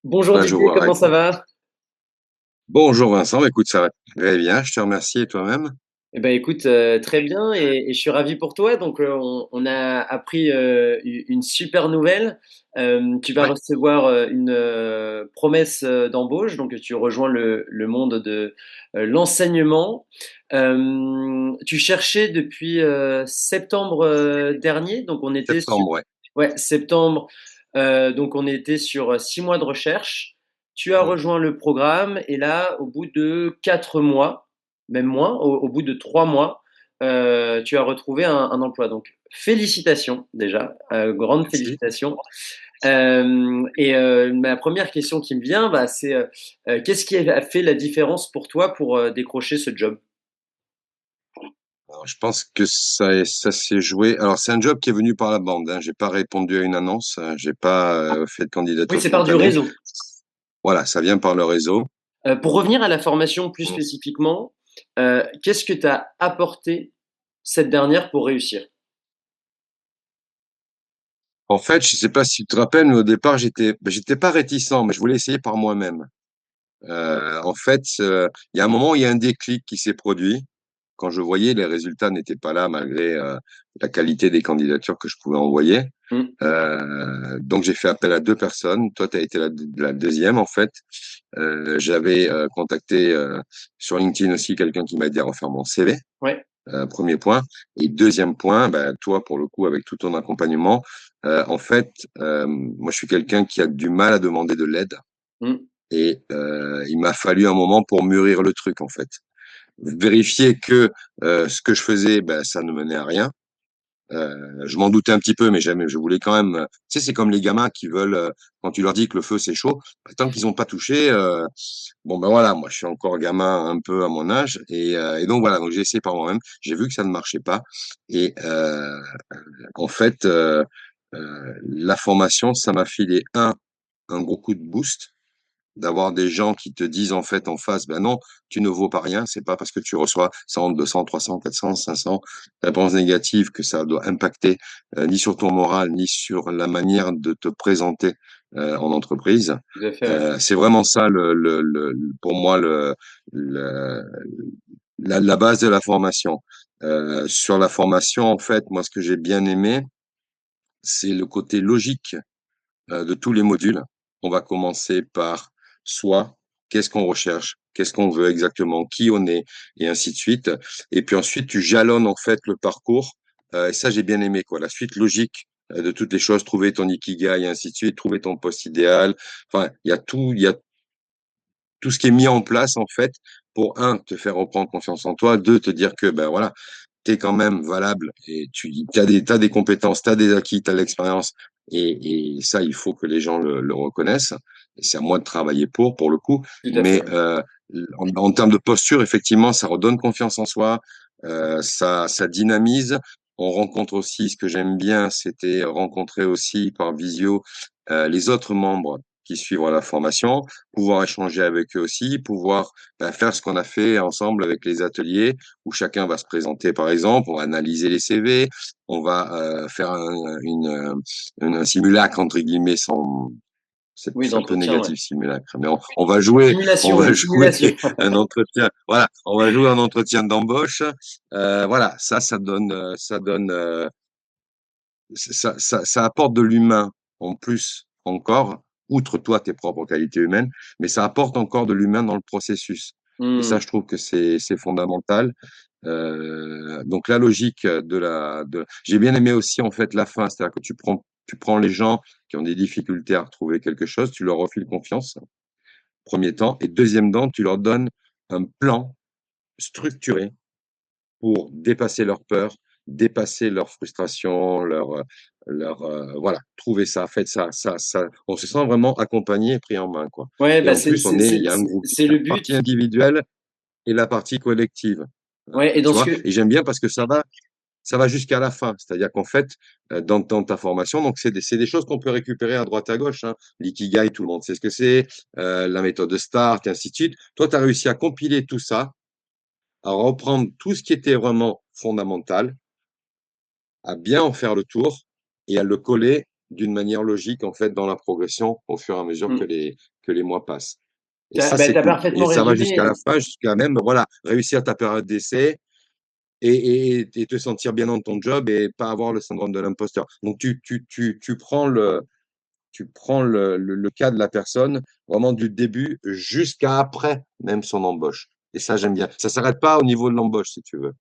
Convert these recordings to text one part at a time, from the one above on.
Bonjour Là, je Didier, vois comment ça répondre. va? Bonjour Vincent, écoute, ça va très bien, je te remercie et toi-même? Eh ben écoute, très bien et je suis ravi pour toi. Donc, on a appris une super nouvelle. Tu vas Ouais, recevoir une promesse d'embauche. Donc, tu rejoins le monde de l'enseignement. Tu cherchais depuis septembre dernier. Donc, on était sur septembre, ouais. ouais, septembre. Donc, on était sur 6 mois de recherche. Tu as Mm. rejoint le programme et là, au bout de 4 mois, même moins, au bout de 3 mois, tu as retrouvé un emploi. Donc, félicitations déjà, grande Merci. félicitations. Ma première question qui me vient, bah, c'est qu'est-ce qui a fait la différence pour toi pour décrocher ce job? Alors, je pense que ça s'est joué. Alors, c'est un job qui est venu par la bande, hein. J'ai pas répondu à une annonce, j'ai pas fait de Oui, candidature c'est par du spontanée. réseau. Voilà, ça vient par le réseau. Pour revenir à la formation plus Mm. spécifiquement, qu'est-ce que tu as apporté cette dernière pour réussir? En fait, je sais pas si tu te rappelles, mais au départ, j'étais pas réticent, mais je voulais essayer par moi-même. En fait, il y a un moment où il y a un déclic qui s'est produit. Quand je voyais les résultats n'étaient pas là malgré la qualité des candidatures que je pouvais envoyer. Hmm. Donc j'ai fait appel à deux personnes. Toi, tu as été la deuxième en fait. J'avais contacté sur LinkedIn aussi quelqu'un qui m'a aidé à refaire mon CV. Ouais. Premier point. Et deuxième point, bah, toi pour le coup avec tout ton accompagnement, en fait, moi je suis quelqu'un qui a du mal à demander de l'aide Hmm. et il m'a fallu un moment pour mûrir le truc en fait, vérifier que ce que je faisais, ben, ça ne menait à rien. Je m'en doutais un petit peu, mais jamais. Je voulais quand même. Tu sais, c'est comme les gamins qui veulent, quand tu leur dis que le feu c'est chaud, bah, tant qu'ils n'ont pas touché. Bon ben voilà, moi je suis encore gamin un peu à mon âge, et donc voilà. Donc j'ai essayé par moi-même. J'ai vu que ça ne marchait pas, et en fait, la formation, ça m'a filé un gros coup de boost d'avoir des gens qui te disent en fait en face, ben non, tu ne vaux pas rien, c'est pas parce que tu reçois 100, 200, 300, 400, 500 réponses négatives que ça doit impacter ni sur ton moral, ni sur la manière de te présenter en entreprise. Tout à fait, ouais. C'est vraiment ça pour moi la base de la formation. Sur la formation, en fait, moi, ce que j'ai bien aimé, c'est le côté logique de tous les modules. On va commencer par soi, qu'est-ce qu'on recherche, qu'est-ce qu'on veut exactement, qui on est, et ainsi de suite. Et puis ensuite, tu jalonnes en fait le parcours. Et ça, j'ai bien aimé, quoi. La suite logique de toutes les choses, trouver ton ikigai et ainsi de suite, trouver ton poste idéal. Enfin, il y a tout ce qui est mis en place, en fait, pour un, te faire reprendre confiance en toi, deux, te dire que, ben voilà, tu es quand même valable et tu t'as des compétences, tu as des acquis, tu as de l'expérience. Et ça, il faut que les gens le reconnaissent. Et c'est à moi de travailler pour le coup. Tout à fait, Mais ouais. en termes de posture, effectivement, ça redonne confiance en soi, ça dynamise. On rencontre aussi, ce que j'aime bien, c'était rencontrer aussi par visio les autres membres qui suivent la formation, pouvoir échanger avec eux aussi, pouvoir faire ce qu'on a fait ensemble avec les ateliers où chacun va se présenter, par exemple, on va analyser les CV, on va faire un simulacre, entre guillemets, sans, Oui, c'est un peu d'entretien, ouais. négatif, simulacre, mais on Simulation, va une jouer simulation. un entretien, voilà, on va jouer un entretien d'embauche, voilà, ça donne, ça apporte de l'humain en plus encore, outre toi, tes propres qualités humaines, mais ça apporte encore de l'humain dans le processus. Et ça, Hmm. je trouve que c'est fondamental. Donc la logique j'ai bien aimé aussi en fait la fin, c'est-à-dire que tu prends les gens qui ont des difficultés à retrouver quelque chose, tu leur refiles confiance, premier temps, et deuxième temps, tu leur donnes un plan structuré pour dépasser leur peur, dépasser leur frustration, voilà, trouver ça, faites ça. On se sent vraiment accompagné et pris en main, quoi. Ouais, Et bah en plus, il y a un groupe, il c'est y a le la partie but. individuelle et la partie collective. Ouais, et dans Tu ce vois? que Et j'aime bien parce que ça va jusqu'à la fin. C'est-à-dire qu'en fait, dans ta formation, donc c'est des choses qu'on peut récupérer à droite à gauche, hein. L'ikigai, tout le monde sait ce que c'est, la méthode de Start, et ainsi de suite. Toi, tu as réussi à compiler tout ça, à reprendre tout ce qui était vraiment fondamental, à bien en faire le tour et à le coller d'une manière logique, en fait, dans la progression au fur et à mesure Mm. que les mois passent. Et T'as, ça, bah, c'est t'as cool. Et parfaitement ça va jusqu'à résumé. la fin, jusqu'à même, voilà, réussir ta période d'essai et te sentir bien dans ton job et pas avoir le syndrome de l'imposteur. Donc, tu prends le cas de la personne vraiment du début jusqu'à après même son embauche. Et ça, j'aime bien. Ça s'arrête pas au niveau de l'embauche, si tu veux.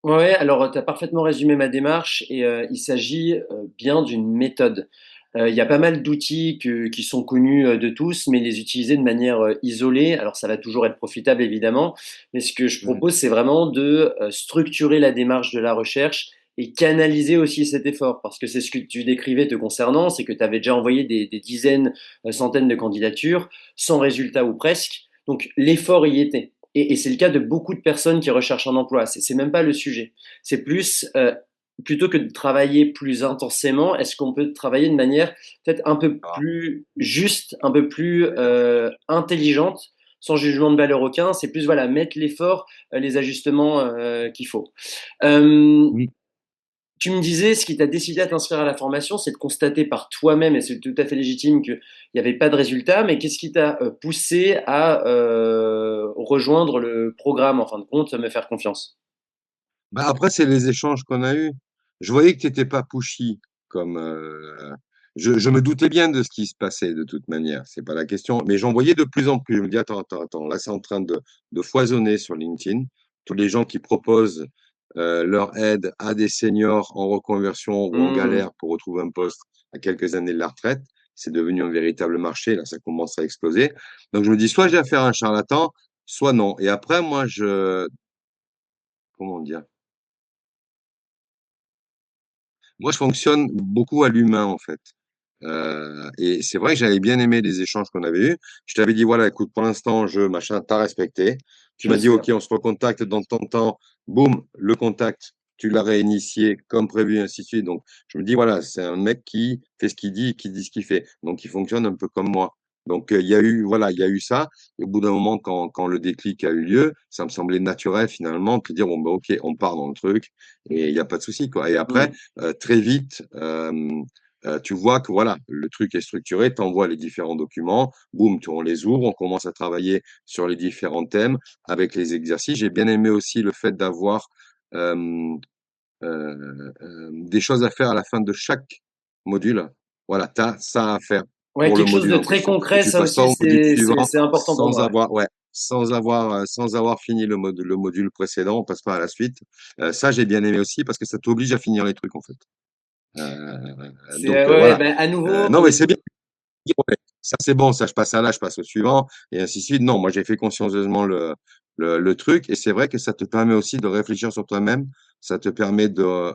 Ouais, alors tu as parfaitement résumé ma démarche et il s'agit bien d'une méthode. Il y a pas mal d'outils qui sont connus de tous, mais les utiliser de manière isolée, alors ça va toujours être profitable évidemment, mais ce que je Mm. propose, c'est vraiment de structurer la démarche de la recherche et canaliser aussi cet effort, parce que c'est ce que tu décrivais te concernant, c'est que tu avais déjà envoyé des dizaines, centaines de candidatures, sans résultat ou presque, donc l'effort y était. Et c'est le cas de beaucoup de personnes qui recherchent un emploi. C'est même pas le sujet. C'est plus, plutôt que de travailler plus intensément, est-ce qu'on peut travailler de manière peut-être un peu Ah, plus juste, un peu plus intelligente, sans jugement de valeur aucun. C'est plus voilà mettre l'effort, les ajustements qu'il faut. Euh, oui. Tu me disais, ce qui t'a décidé à t'inscrire à la formation, c'est de constater par toi-même, et c'est tout à fait légitime, qu'il n'y avait pas de résultat, mais qu'est-ce qui t'a poussé à rejoindre le programme, en fin de compte, me faire confiance? Bah, après, c'est les échanges qu'on a eus. Je voyais que tu n'étais pas pushy, comme je me doutais bien de ce qui se passait de toute manière, c'est pas la question, mais j'en voyais de plus en plus. Je me dis, attends, là c'est en train de foisonner sur LinkedIn. Tous les gens qui proposent leur aide à des seniors en reconversion ou en Mmh. galère pour retrouver un poste à quelques années de la retraite, c'est devenu un véritable marché, là ça commence à exploser. Donc je me dis, soit j'ai affaire à un charlatan, soit non. Et après, comment dire? Moi, je fonctionne beaucoup à l'humain, en fait. Et c'est vrai que j'avais bien aimé les échanges qu'on avait eus. Je t'avais dit, voilà, écoute, pour l'instant, machin, t'as respecté. Tu Je me m'as dit, OK, souviens. on se recontacte dans ton temps. Boum, le contact, tu l'as réinitié comme prévu, ainsi de suite. Donc, je me dis, voilà, c'est un mec qui fait ce qu'il dit, qui dit ce qu'il fait. Donc, il fonctionne un peu comme moi. Donc, il y a eu, voilà, il y a eu ça. Et au bout d'un moment, quand le déclic a eu lieu, ça me semblait naturel, finalement, de te dire, bon, ben, OK, on part dans le truc et il n'y a pas de souci, quoi. Et après, Mmh. très vite, tu vois que voilà, le truc est structuré, tu envoies les différents documents, boum, on les ouvre, on commence à travailler sur les différents thèmes avec les exercices. J'ai bien aimé aussi le fait d'avoir euh, des choses à faire à la fin de chaque module. Voilà, tu as ça à faire Ouais, pour le quelque chose module de en très question. Et concret, tu ça passes pas aussi, au module suivant c'est important pour moi. Ouais. sans avoir fini le module précédent, on passe pas à la suite. Ça, j'ai bien aimé aussi parce que ça t'oblige à finir les trucs en fait. C'est Donc ouais, ouais, voilà. ben, à nouveau, Non, mais c'est bien. Ouais, ça c'est bon, ça je passe à là, je passe au suivant, et ainsi de suite. Non, moi j'ai fait consciencieusement le truc, et c'est vrai que ça te permet aussi de réfléchir sur toi-même, ça te permet de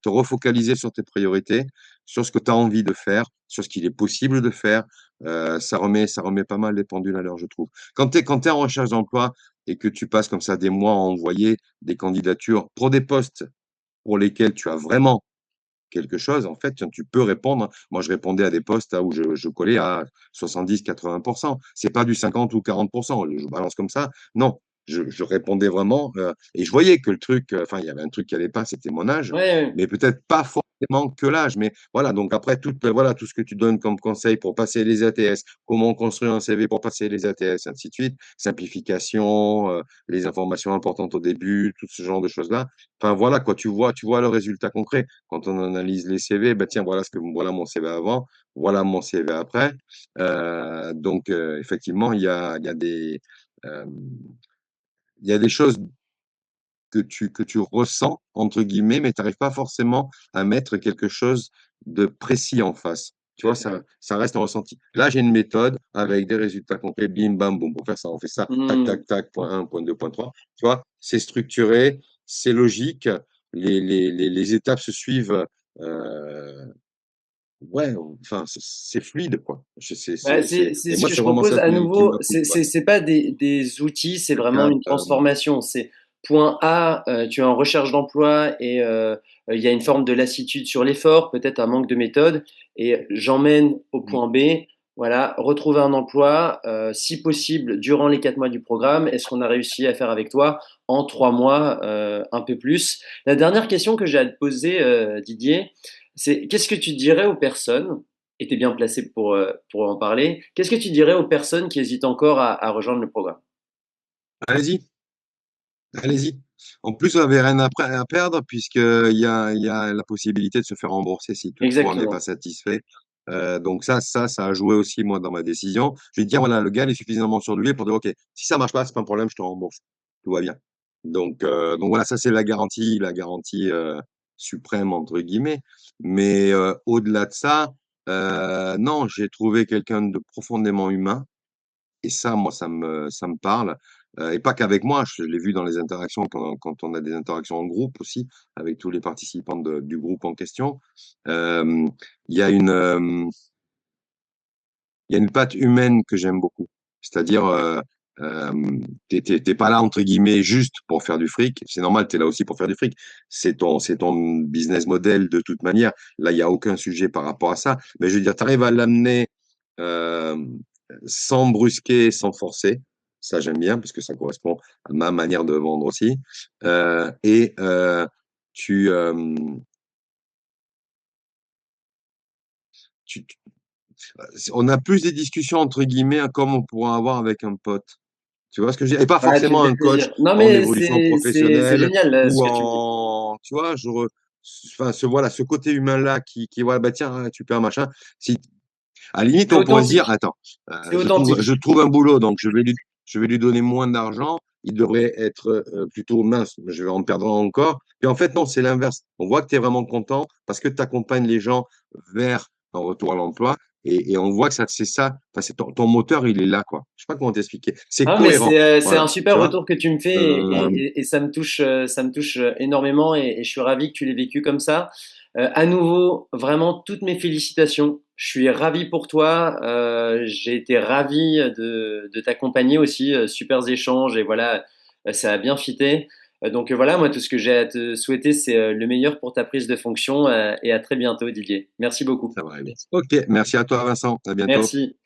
te refocaliser sur tes priorités, sur ce que tu as envie de faire, sur ce qu'il est possible de faire. Ça remet pas mal les pendules à l'heure, je trouve. Quand t'es en recherche d'emploi et que tu passes comme ça des mois à envoyer des candidatures pour des postes pour lesquels tu as vraiment quelque chose, en fait, tu peux répondre. Moi, je répondais à des postes où je collais à 70-80%. C'est pas du 50 ou 40%. Je balance comme ça. Non, je répondais vraiment. Et je voyais que le truc, enfin, il y avait un truc qui allait pas, c'était mon âge, ouais, ouais. mais peut-être pas forcément que l'âge. Mais voilà, donc après, voilà, tout ce que tu donnes comme conseil pour passer les ATS, comment construire un CV pour passer les ATS, ainsi de suite, simplification, les informations importantes au début, tout ce genre de choses-là. Enfin, voilà, quoi, tu vois le résultat concret quand on analyse les CV, ben tiens, voilà mon CV avant, voilà mon CV après. Donc, effectivement, euh, il y a des choses que tu ressens, entre guillemets, mais tu n'arrives pas forcément à mettre quelque chose de précis en face. Tu Tout à vois, fait. ça reste un ressenti. Là, j'ai une méthode avec des résultats concrets, bim, bam, boum. Pour faire ça, on fait ça, tac, Mmh. tac, tac, point 1, point 2, point 3. Tu vois, c'est structuré, c'est logique, les étapes se suivent. euh, Ouais, enfin, c'est fluide, quoi. Bah, c'est Et ce moi, que je c'est vraiment propose ça à qui nouveau. m'a plu, quoi. C'est pas des outils, c'est Le vraiment cadre, une transformation. C'est point A, tu es en recherche d'emploi et il y a une forme de lassitude sur l'effort, peut-être un manque de méthode, et j'emmène au point B. Voilà, retrouver un emploi, si possible, durant les 4 mois du programme. Est-ce qu'on a réussi à faire avec toi en 3 mois, un peu plus? La dernière question que j'ai à te poser, Didier, C'est qu'est-ce que tu dirais aux personnes, et tu es bien placé pour en parler, qu'est-ce que tu dirais aux personnes qui hésitent encore à rejoindre le programme? Allez-y, allez-y. En plus, vous n'avez rien à perdre puisqu'il y a la possibilité de se faire rembourser si toutefois on n'est pas Exactement. satisfait. Donc ça a joué aussi moi dans ma décision. Je vais dire voilà, le gars il est suffisamment sûr de lui pour dire ok, si ça marche pas, c'est pas un problème, je te rembourse, tout va bien. Donc voilà, ça c'est la garantie suprême entre guillemets. Mais au-delà de ça, non, j'ai trouvé quelqu'un de profondément humain. Et ça, moi, ça me parle. Et pas qu'avec moi, je l'ai vu dans les interactions, quand on a des interactions en groupe aussi, avec tous les participants du groupe en question. Euh, Il y a une patte humaine que j'aime beaucoup. C'est-à-dire, t'es pas là, entre guillemets, juste pour faire du fric. C'est normal, tu es là aussi pour faire du fric. C'est ton business model de toute manière. Là, il n'y a aucun sujet par rapport à ça. Mais je veux dire, tu arrives à l'amener euh, sans brusquer, sans forcer. Ça, j'aime bien parce que ça correspond à ma manière de vendre aussi. Et tu, euh, tu, on a plus des discussions entre guillemets comme on pourra avoir avec un pote. Tu vois ce que je veux dire? Et pas Ah, tu me forcément fais un coach plaisir. Non, en mais évolution c'est professionnelle génial ce ou que tu me dis. tu vois, enfin, voilà, ce côté humain-là qui voilà, bah tiens, super machin. Si, à la limite, C'est on pourrait se dire, authentique. attends, C'est je authentique. trouve un boulot, donc je vais lui donner moins d'argent. Il devrait être plutôt mince, mais je vais en perdre encore. Puis en fait, non, c'est l'inverse. On voit que tu es vraiment content parce que tu accompagnes les gens vers un retour à l'emploi. Et on voit que ça, c'est ça. Enfin, c'est ton moteur, il est là, quoi. Je sais pas comment t'expliquer. C'est Ah, mais cohérent. c'est un Voilà. super Tu vois? retour que tu me fais Euh, et ça me touche énormément et je suis ravi que tu l'aies vécu comme ça. À nouveau, vraiment toutes mes félicitations. Je suis ravi pour toi. J'ai été ravi de t'accompagner aussi. Super échanges et voilà, ça a bien fité. Donc voilà, moi tout ce que j'ai à te souhaiter, c'est le meilleur pour ta prise de fonction et à très bientôt, Didier. Merci beaucoup. Ça va aller. Ok, merci à toi, Vincent. À bientôt. Merci.